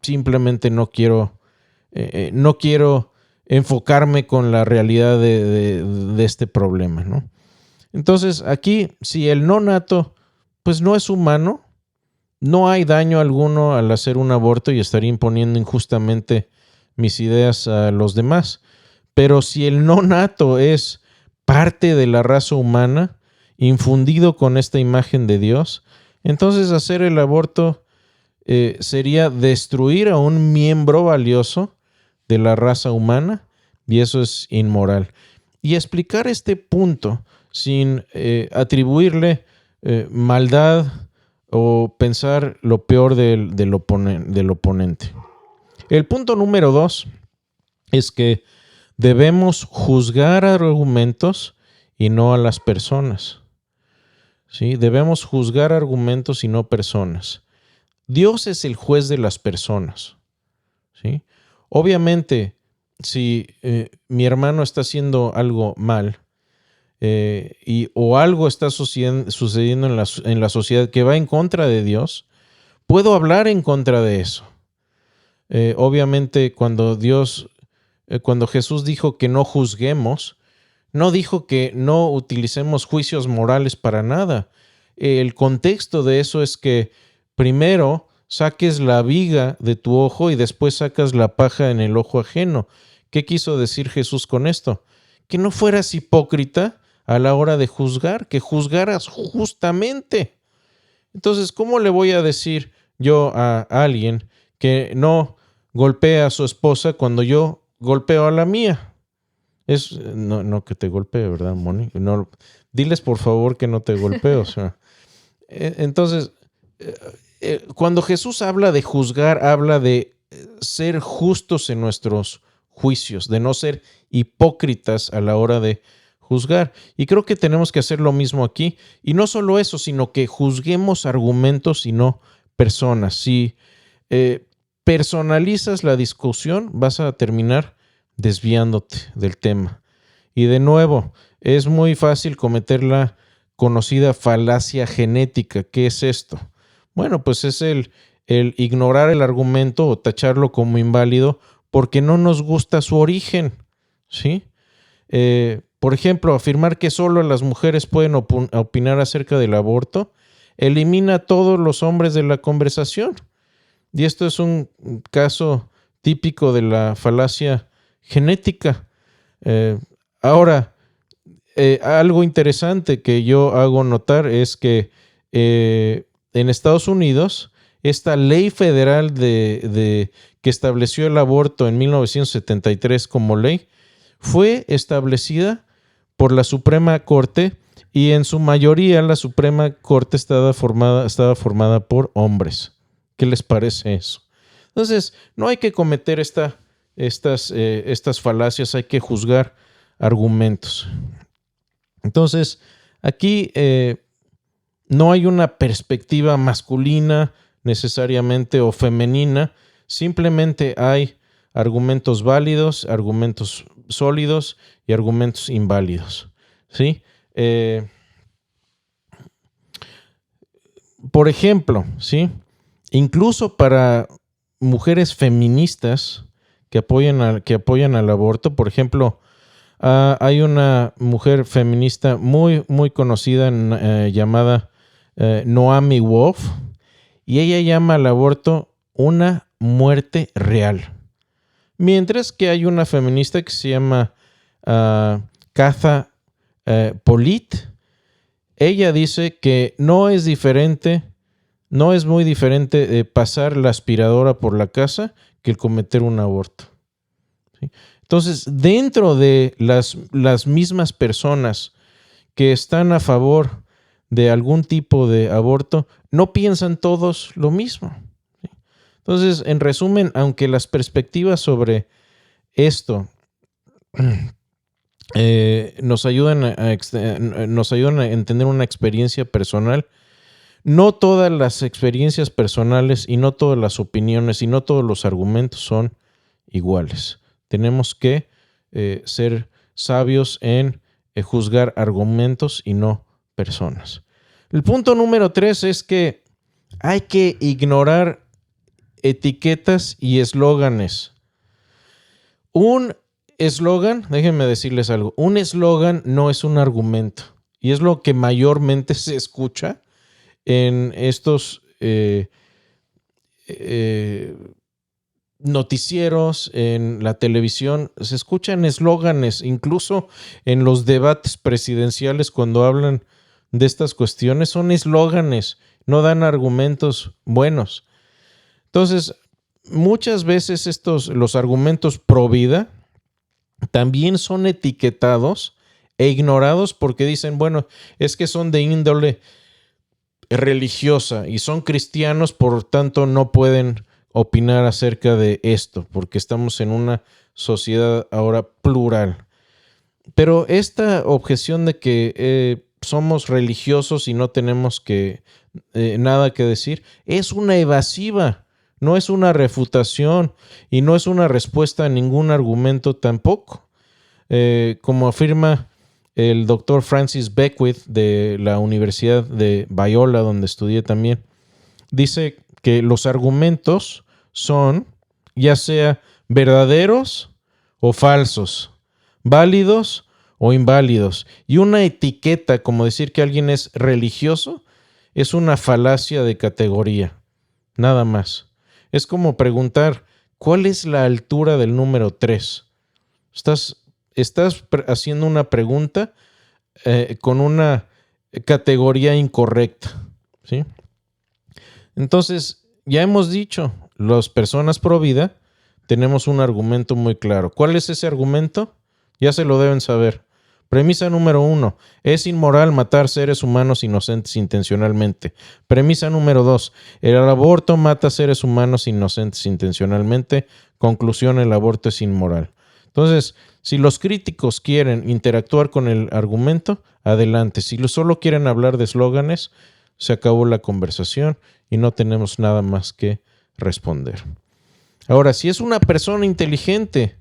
simplemente no quiero enfocarme con la realidad de este problema, ¿no? Entonces, aquí, si el no nato, pues no es humano, no hay daño alguno al hacer un aborto y estaría imponiendo injustamente mis ideas a los demás. Pero si el no nato es parte de la raza humana, infundido con esta imagen de Dios, entonces hacer el aborto sería destruir a un miembro valioso de la raza humana, y eso es inmoral. Y explicar este punto sin atribuirle maldad o pensar lo peor del oponente. El punto número 2 es que debemos juzgar argumentos y no a las personas. ¿Sí? Debemos juzgar argumentos y no personas. Dios es el juez de las personas, ¿sí? Obviamente, si mi hermano está haciendo algo mal o algo está sucediendo en la sociedad que va en contra de Dios, puedo hablar en contra de eso. Obviamente, cuando Jesús dijo que no juzguemos, no dijo que no utilicemos juicios morales para nada. El contexto de eso es que primero saques la viga de tu ojo y después sacas la paja en el ojo ajeno. ¿Qué quiso decir Jesús con esto? Que no fueras hipócrita a la hora de juzgar, que juzgaras justamente. Entonces, ¿cómo le voy a decir yo a alguien que no golpea a su esposa cuando yo golpeo a la mía? No que te golpee, ¿verdad, Moni? No, diles por favor que no te golpee, o sea. Entonces, cuando Jesús habla de juzgar, habla de ser justos en nuestros juicios, de no ser hipócritas a la hora de juzgar. Y creo que tenemos que hacer lo mismo aquí. Y no solo eso, sino que juzguemos argumentos y no personas. Si personalizas la discusión, vas a terminar desviándote del tema. Y de nuevo, es muy fácil cometer la conocida falacia genética. ¿Qué es esto? Bueno, pues es el ignorar el argumento o tacharlo como inválido porque no nos gusta su origen, ¿sí? Por ejemplo, afirmar que solo las mujeres pueden opinar acerca del aborto elimina a todos los hombres de la conversación. Y esto es un caso típico de la falacia genética. Ahora, algo interesante que yo hago notar es que en Estados Unidos, esta ley federal que estableció el aborto en 1973 como ley, fue establecida por la Suprema Corte y en su mayoría la Suprema Corte estaba formada por hombres. ¿Qué les parece eso? Entonces, no hay que cometer estas falacias, hay que juzgar argumentos. Entonces, aquí no hay una perspectiva masculina necesariamente o femenina, simplemente hay argumentos válidos, argumentos sólidos y argumentos inválidos, ¿sí? Por ejemplo, ¿sí? Incluso para mujeres feministas que apoyan al aborto, por ejemplo, hay una mujer feminista muy, muy conocida llamada Naomi Wolf, y ella llama al aborto una muerte real. Mientras que hay una feminista que se llama Katha Pollitt. Ella dice que no es muy diferente pasar la aspiradora por la casa que el cometer un aborto, ¿sí? Entonces, dentro de las mismas personas que están a favor de algún tipo de aborto, no piensan todos lo mismo, ¿sí? Entonces, en resumen, aunque las perspectivas sobre esto nos ayudan a entender una experiencia personal, no todas las experiencias personales y no todas las opiniones y no todos los argumentos son iguales. Tenemos que ser sabios en juzgar argumentos y no personas. El punto número 3 es que hay que ignorar etiquetas y eslóganes. Un eslogan, déjenme decirles algo, un eslogan no es un argumento y es lo que mayormente se escucha en estos noticieros, en la televisión. Se escuchan eslóganes, incluso en los debates presidenciales cuando hablan de estas cuestiones, son eslóganes, no dan argumentos buenos. Entonces, muchas veces los argumentos pro vida también son etiquetados e ignorados porque dicen, bueno, es que son de índole religiosa y son cristianos, por tanto no pueden opinar acerca de esto porque estamos en una sociedad ahora plural. Pero esta objeción de que somos religiosos y no tenemos nada que decir es una evasiva, no es una refutación y no es una respuesta a ningún argumento tampoco. Como afirma el doctor Francis Beckwith de la Universidad de Biola, donde estudié también, dice que los argumentos son ya sea verdaderos o falsos, válidos o inválidos. Y una etiqueta, como decir que alguien es religioso, es una falacia de categoría, nada más. Es como preguntar, ¿cuál es la altura del número 3? Estás haciendo una pregunta con una categoría incorrecta, ¿sí? Entonces, ya hemos dicho, las personas pro vida tenemos un argumento muy claro. ¿Cuál es ese argumento? Ya se lo deben saber. Premisa número 1. Es inmoral matar seres humanos inocentes intencionalmente. Premisa número 2. El aborto mata seres humanos inocentes intencionalmente. Conclusión, el aborto es inmoral. Entonces, si los críticos quieren interactuar con el argumento, adelante. Si solo quieren hablar de eslóganes, se acabó la conversación y no tenemos nada más que responder. Ahora, si es una persona inteligente,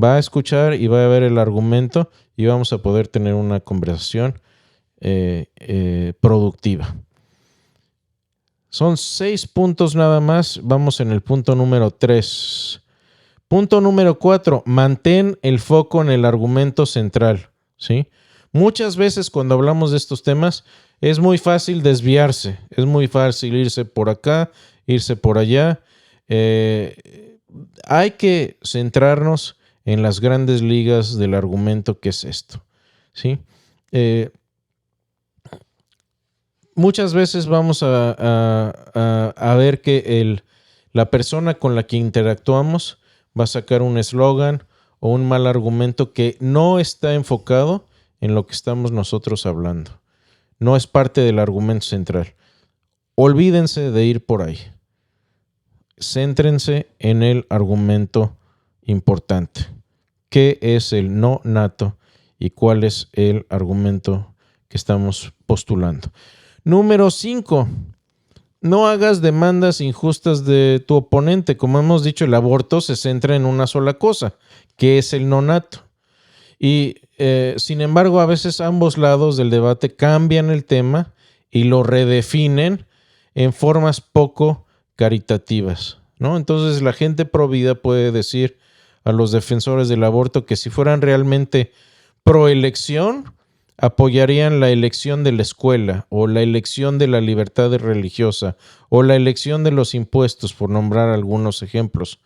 va a escuchar y va a ver el argumento y vamos a poder tener una conversación productiva. Son 6 puntos nada más. Vamos en el punto número 3. Punto número 4. Mantén el foco en el argumento central, ¿sí? Muchas veces cuando hablamos de estos temas es muy fácil desviarse. Es muy fácil irse por acá, irse por allá. Hay que centrarnos en las grandes ligas del argumento, que es esto, ¿sí? Muchas veces vamos a ver que la persona con la que interactuamos va a sacar un eslogan o un mal argumento que no está enfocado en lo que estamos nosotros hablando. No es parte del argumento central. Olvídense de ir por ahí. Céntrense en el argumento importante. ¿Qué es el no nato y cuál es el argumento que estamos postulando? Número 5. No hagas demandas injustas de tu oponente. Como hemos dicho, el aborto se centra en una sola cosa, que es el no nato. Y sin embargo, a veces ambos lados del debate cambian el tema y lo redefinen en formas poco caritativas, ¿no? Entonces la gente pro vida puede decir a los defensores del aborto que si fueran realmente pro elección, apoyarían la elección de la escuela o la elección de la libertad religiosa o la elección de los impuestos, por nombrar algunos ejemplos.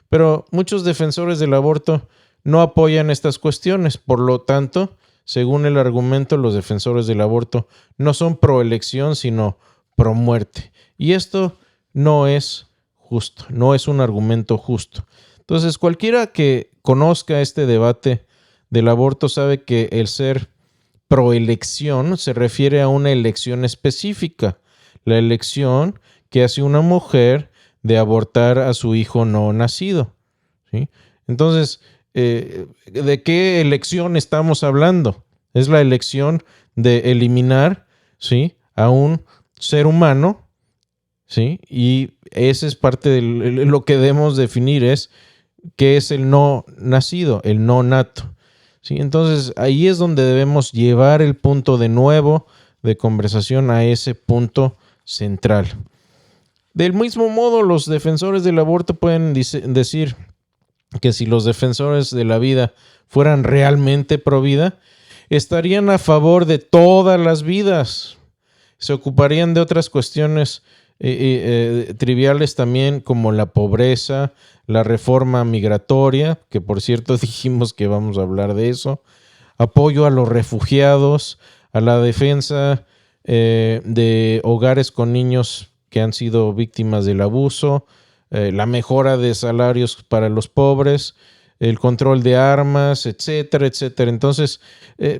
Pero muchos defensores del aborto no apoyan estas cuestiones. Por lo tanto, según el argumento, los defensores del aborto no son pro elección, sino pro muerte. Y esto no es justo, no es un argumento justo. Entonces, cualquiera que conozca este debate del aborto sabe que el ser proelección se refiere a una elección específica, la elección que hace una mujer de abortar a su hijo no nacido, ¿sí? Entonces, ¿de qué elección estamos hablando? Es la elección de eliminar, ¿sí?, a un ser humano, ¿sí? Y esa es parte de lo que debemos definir, es qué es el no nacido, el no nato. ¿Sí? Entonces ahí es donde debemos llevar el punto de nuevo de conversación a ese punto central. Del mismo modo, los defensores del aborto pueden decir que si los defensores de la vida fueran realmente pro vida, estarían a favor de todas las vidas. Se ocuparían de otras cuestiones triviales también, como la pobreza, la reforma migratoria, que por cierto dijimos que vamos a hablar de eso, apoyo a los refugiados, a la defensa de hogares con niños que han sido víctimas del abuso, la mejora de salarios para los pobres, el control de armas, etcétera, etcétera. Entonces,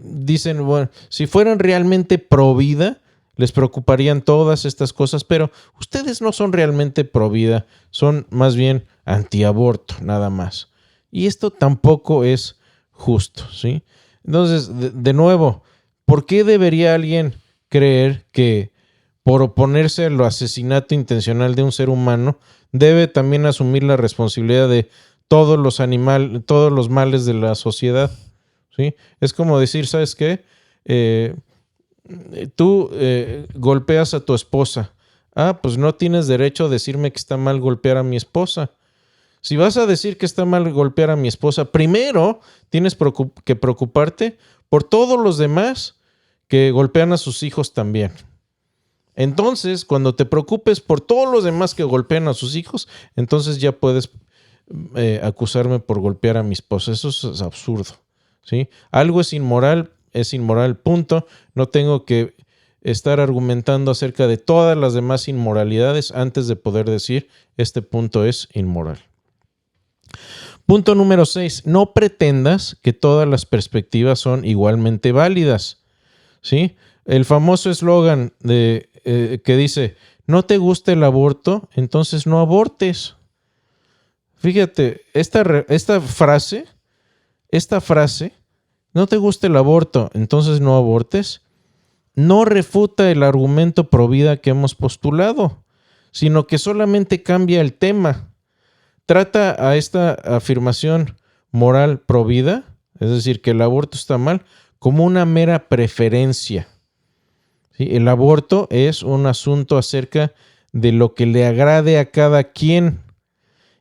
dicen, bueno, si fueran realmente pro vida, les preocuparían todas estas cosas, pero ustedes no son realmente pro vida, son más bien antiaborto, nada más. Y esto tampoco es justo, ¿sí? Entonces, de nuevo, ¿por qué debería alguien creer que por oponerse al asesinato intencional de un ser humano debe también asumir la responsabilidad de todos los males de la sociedad? ¿Sí? Es como decir, ¿sabes qué? Tú golpeas a tu esposa. Ah, pues no tienes derecho a decirme que está mal golpear a mi esposa. Si vas a decir que está mal golpear a mi esposa, primero tienes que preocuparte por todos los demás que golpean a sus hijos también. Entonces, cuando te preocupes por todos los demás que golpean a sus hijos, entonces ya puedes acusarme por golpear a mi esposa. Eso es absurdo, ¿sí? Algo es inmoral, punto. No tengo que estar argumentando acerca de todas las demás inmoralidades antes de poder decir este punto es inmoral. Punto número 6. No pretendas que todas las perspectivas son igualmente válidas, ¿sí? El famoso eslogan que dice, ¿no te gusta el aborto? Entonces no abortes. Fíjate, esta frase esta frase, no te gusta el aborto, entonces no abortes, no refuta el argumento pro vida que hemos postulado, sino que solamente cambia el tema. Trata a esta afirmación moral pro vida, es decir, que el aborto está mal, como una mera preferencia. ¿Sí? El aborto es un asunto acerca de lo que le agrade a cada quien.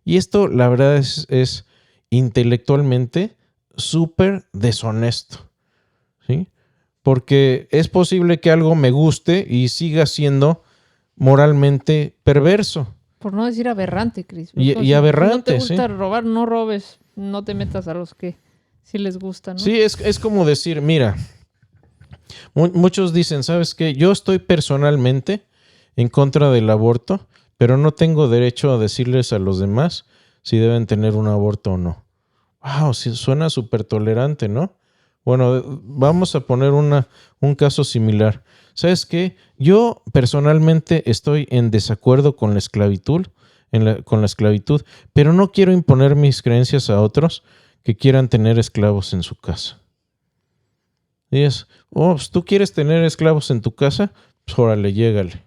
Y esto, la verdad, es intelectualmente súper deshonesto. ¿Sí? Porque es posible que algo me guste y siga siendo moralmente perverso. Por no decir aberrante, Cris. Y aberrante, si no te gusta sí. robar, no robes. No te metas a los que sí les gusta, ¿no? Sí, es como decir, mira, muchos dicen, ¿sabes qué? Yo estoy personalmente en contra del aborto, pero no tengo derecho a decirles a los demás si deben tener un aborto o no. Wow, sí, suena súper tolerante, ¿no? Bueno, vamos a poner un caso similar. ¿Sabes qué? Yo personalmente estoy en desacuerdo con la esclavitud, con la esclavitud, pero no quiero imponer mis creencias a otros que quieran tener esclavos en su casa. Y es, pues, ¿tú quieres tener esclavos en tu casa? Pues órale, llégale.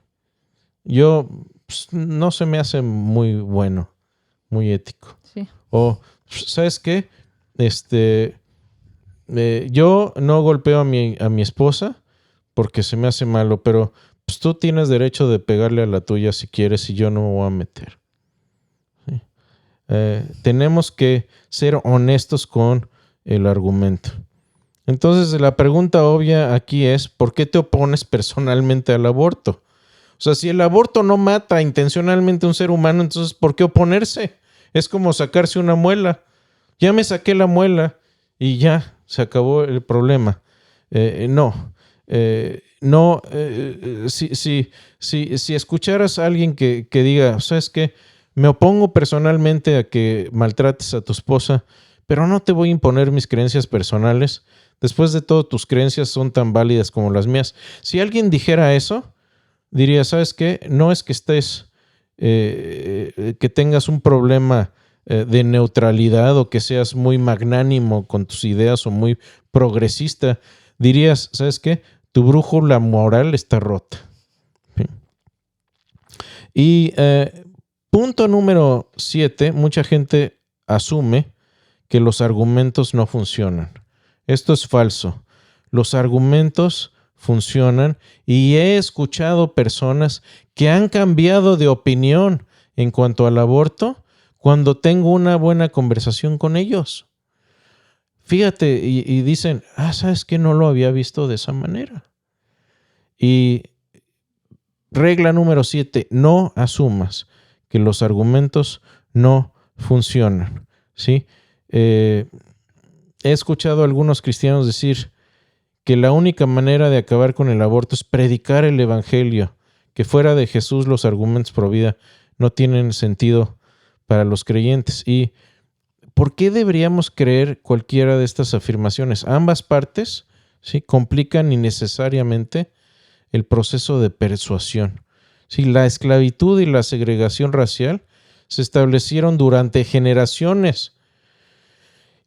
Yo, pues, no se me hace muy bueno, muy ético. Sí. O, ¿sabes qué? Yo no golpeo a mi esposa porque se me hace malo, pero pues, tú tienes derecho de pegarle a la tuya si quieres y yo no me voy a meter. ¿Sí? Tenemos que ser honestos con el argumento. Entonces, la pregunta obvia aquí es, ¿por qué te opones personalmente al aborto? O sea, si el aborto no mata intencionalmente a un ser humano, entonces, ¿por qué oponerse? Es como sacarse una muela. Ya me saqué la muela y ya se acabó el problema. Si escucharas a alguien que diga, ¿sabes qué? Me opongo personalmente a que maltrates a tu esposa, pero no te voy a imponer mis creencias personales. Después de todo, tus creencias son tan válidas como las mías. Si alguien dijera eso, diría, ¿sabes qué? No es que que tengas un problema de neutralidad o que seas muy magnánimo con tus ideas o muy progresista. Dirías, ¿sabes qué? Tu brújula moral está rota. ¿Sí? Y punto número 7, mucha gente asume que los argumentos no funcionan. Esto es falso. Los argumentos funcionan y he escuchado personas que han cambiado de opinión en cuanto al aborto cuando tengo una buena conversación con ellos. Fíjate, y dicen, ¿sabes qué? No lo había visto de esa manera. Y regla número 7, no asumas que los argumentos no funcionan. ¿Sí? He escuchado a algunos cristianos decir que la única manera de acabar con el aborto es predicar el evangelio, que fuera de Jesús los argumentos pro vida no tienen sentido para los creyentes. ¿Y por qué deberíamos creer cualquiera de estas afirmaciones? Ambas partes, ¿sí?, complican innecesariamente el proceso de persuasión. ¿Sí? La esclavitud y la segregación racial se establecieron durante generaciones.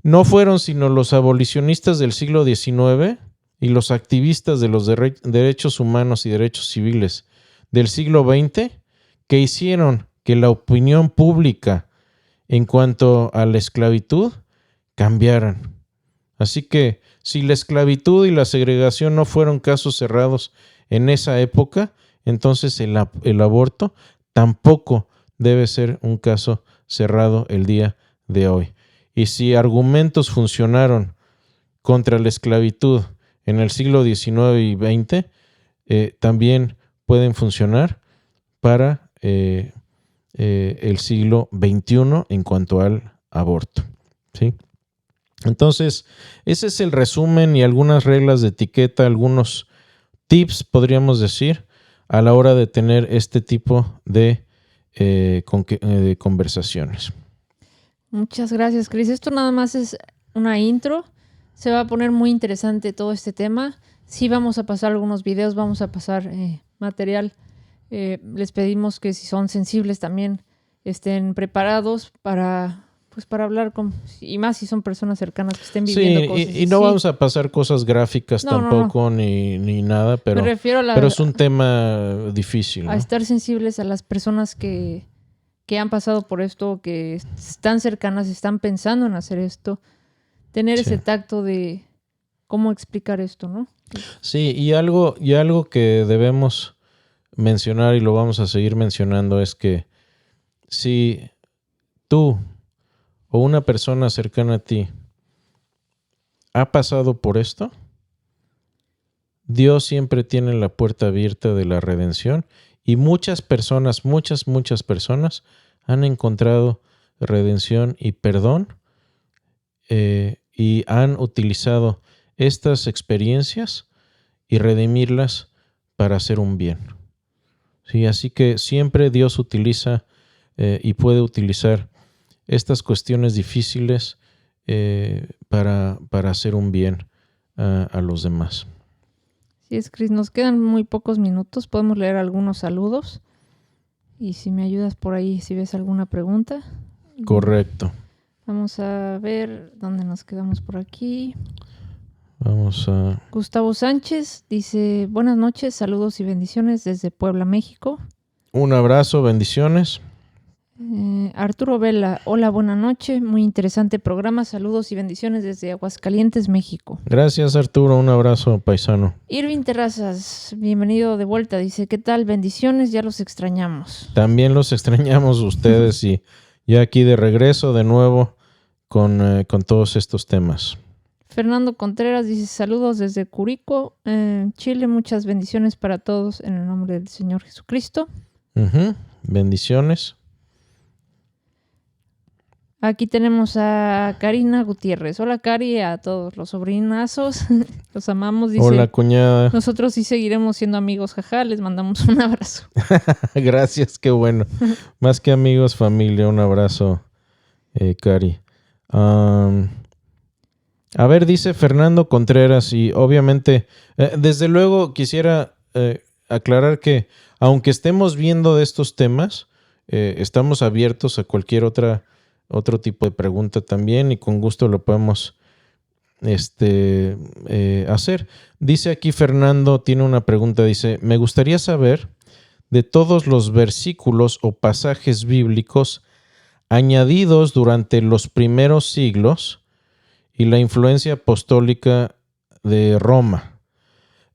No fueron sino los abolicionistas del siglo XIX y los activistas de los derechos humanos y derechos civiles del siglo XX que hicieron que la opinión pública en cuanto a la esclavitud cambiaran. Así que si la esclavitud y la segregación no fueron casos cerrados en esa época, entonces el aborto tampoco debe ser un caso cerrado el día de hoy. Y si argumentos funcionaron contra la esclavitud en el siglo XIX y XX, también pueden funcionar para el siglo XXI en cuanto al aborto. ¿Sí? Entonces, ese es el resumen y algunas reglas de etiqueta, algunos tips, podríamos decir, a la hora de tener este tipo de conversaciones. Muchas gracias, Cris. Esto nada más es una intro. Se va a poner muy interesante todo este tema. Sí vamos a pasar algunos videos, vamos a pasar material. Les pedimos que si son sensibles también estén preparados para pues para hablar con, y más si son personas cercanas que estén viviendo cosas. Y no vamos a pasar cosas gráficas tampoco. Ni nada, pero, me refiero pero es un tema difícil, ¿no? A estar sensibles a las personas que han pasado por esto, que están cercanas, están pensando en hacer esto, tener ese tacto de cómo explicar esto, ¿no? Sí, y algo que debemos mencionar y lo vamos a seguir mencionando es que si tú o una persona cercana a ti ha pasado por esto, Dios siempre tiene la puerta abierta de la redención y muchas personas han encontrado redención y perdón y han utilizado estas experiencias y redimirlas para hacer un bien. Sí, así que siempre Dios utiliza y puede utilizar estas cuestiones difíciles para hacer un bien a los demás. Sí, es, Cris, nos quedan muy pocos minutos. Podemos leer algunos saludos. Y si me ayudas por ahí, si ves alguna pregunta. Correcto. Vamos a ver dónde nos quedamos por aquí. Vamos a... Gustavo Sánchez dice, buenas noches, saludos y bendiciones desde Puebla, México. Un abrazo, bendiciones. Arturo Vela, hola, buena noche, muy interesante programa, saludos y bendiciones desde Aguascalientes, México. Gracias, Arturo, un abrazo, paisano. Irving Terrazas, bienvenido de vuelta, dice, ¿qué tal? Bendiciones, ya los extrañamos. También los extrañamos ustedes y ya aquí de regreso de nuevo con todos estos temas. Fernando Contreras dice, saludos desde Curicó, Chile, muchas bendiciones para todos en el nombre del Señor Jesucristo. Bendiciones. Aquí tenemos a Karina Gutiérrez. Hola, Cari, a todos los sobrinazos. Los amamos. Dice, hola, cuñada. Nosotros sí seguiremos siendo amigos, jaja. Les mandamos un abrazo. Gracias, qué bueno. Más que amigos, familia. Un abrazo, Cari. A ver, dice Fernando Contreras, y obviamente, desde luego quisiera aclarar que aunque estemos viendo de estos temas, estamos abiertos a cualquier otro tipo de pregunta también y con gusto lo podemos hacer. Dice aquí Fernando, tiene una pregunta, dice, me gustaría saber de todos los versículos o pasajes bíblicos añadidos durante los primeros siglos y la influencia apostólica de Roma.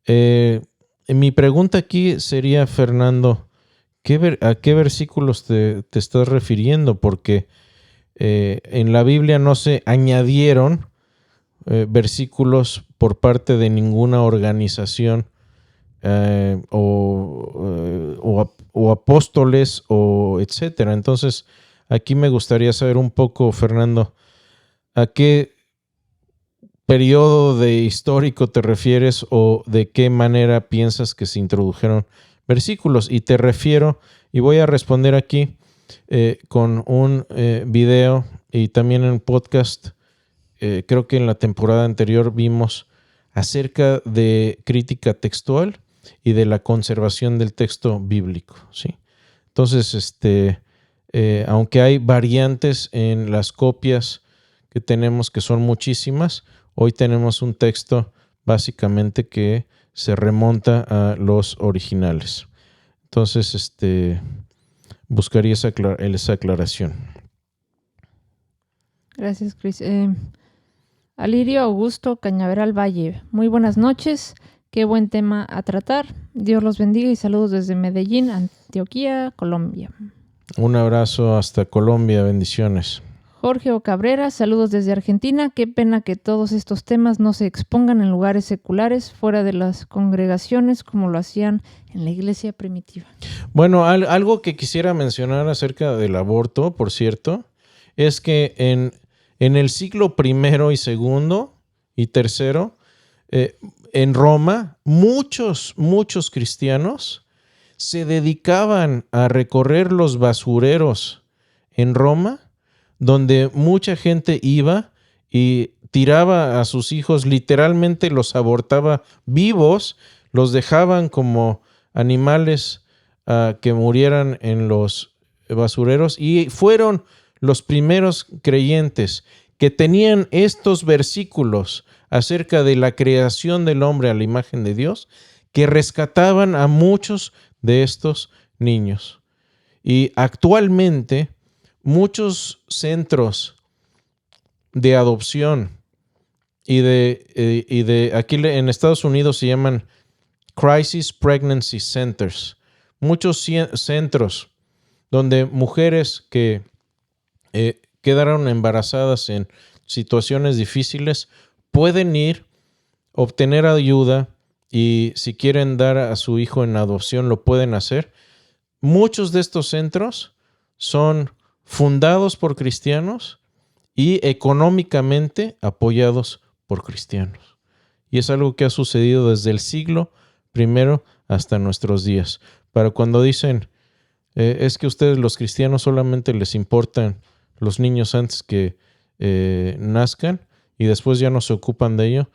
Mi pregunta aquí sería, Fernando, ¿a qué versículos te estás refiriendo? Porque en la Biblia no se añadieron versículos por parte de ninguna organización o apóstoles o etcétera. Entonces, aquí me gustaría saber un poco, Fernando, ¿a qué periodo de histórico te refieres o de qué manera piensas que se introdujeron versículos? Y te refiero, y voy a responder aquí con un video y también en podcast. Creo que en la temporada anterior vimos acerca de crítica textual y de la conservación del texto bíblico, ¿sí? Entonces, aunque hay variantes en las copias que tenemos, que son muchísimas, hoy tenemos un texto básicamente que se remonta a los originales. Entonces, buscaría esa aclaración. Gracias, Cris. Alirio Augusto Cañaveral Valle. Muy buenas noches. Qué buen tema a tratar. Dios los bendiga y saludos desde Medellín, Antioquia, Colombia. Un abrazo hasta Colombia. Bendiciones. Jorge O. Cabrera, saludos desde Argentina. Qué pena que todos estos temas no se expongan en lugares seculares, fuera de las congregaciones, como lo hacían en la iglesia primitiva. Bueno, algo que quisiera mencionar acerca del aborto, por cierto, es que en el siglo I y II y III, en Roma, muchos cristianos se dedicaban a recorrer los basureros en Roma, donde mucha gente iba y tiraba a sus hijos, literalmente los abortaba vivos, los dejaban como animales que murieran en los basureros, y fueron los primeros creyentes que tenían estos versículos acerca de la creación del hombre a la imagen de Dios, que rescataban a muchos de estos niños. Y actualmente muchos centros de adopción y de aquí en Estados Unidos se llaman Crisis Pregnancy Centers. Muchos centros donde mujeres que quedaron embarazadas en situaciones difíciles pueden ir, obtener ayuda y si quieren dar a su hijo en adopción lo pueden hacer. Muchos de estos centros son fundados por cristianos y económicamente apoyados por cristianos. Y es algo que ha sucedido desde el siglo I hasta nuestros días. Para cuando dicen, es que a ustedes los cristianos solamente les importan los niños antes que nazcan y después ya no se ocupan de ello.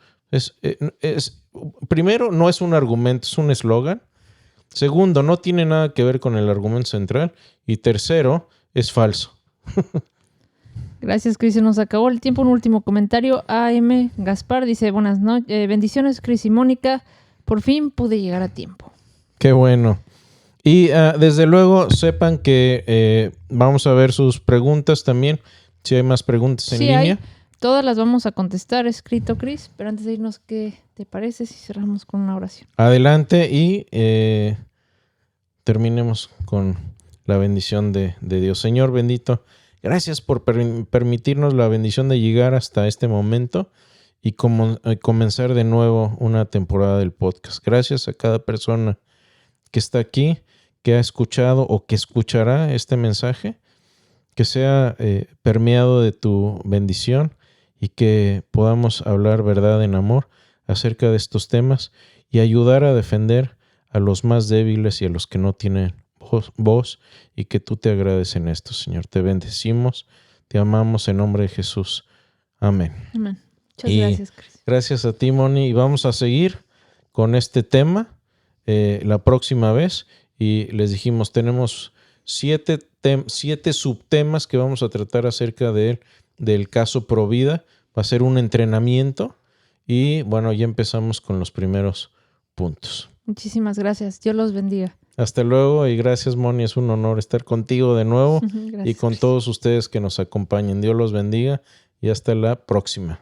Primero, no es un argumento, es un eslogan. Segundo, no tiene nada que ver con el argumento central. Y tercero, es falso. Gracias, Cris. Se nos acabó el tiempo. Un último comentario. A.M. Gaspar dice, buenas noches. Bendiciones, Cris y Mónica. Por fin pude llegar a tiempo. Qué bueno. Y desde luego sepan que vamos a ver sus preguntas también. Si hay más preguntas en línea. Todas las vamos a contestar escrito, Cris. Pero antes de irnos, ¿qué te parece si cerramos con una oración? Adelante y terminemos con la bendición de Dios. Señor bendito, gracias por permitirnos la bendición de llegar hasta este momento y comenzar de nuevo una temporada del podcast. Gracias a cada persona que está aquí, que ha escuchado o que escuchará este mensaje, que sea permeado de tu bendición y que podamos hablar verdad en amor acerca de estos temas y ayudar a defender a los más débiles y a los que no tienen voz y que tú te agrades en esto, Señor. Te bendecimos, te amamos en nombre de Jesús. Amén. Amén. Muchas gracias, Cris. Gracias a ti, Moni. Y vamos a seguir con este tema la próxima vez. Y les dijimos, tenemos 7 subtemas que vamos a tratar acerca del caso Provida. Va a ser un entrenamiento. Y bueno, ya empezamos con los primeros puntos. Muchísimas gracias. Dios los bendiga. Hasta luego y gracias, Moni. Es un honor estar contigo de nuevo Gracias, y con todos ustedes que nos acompañen. Dios los bendiga y hasta la próxima.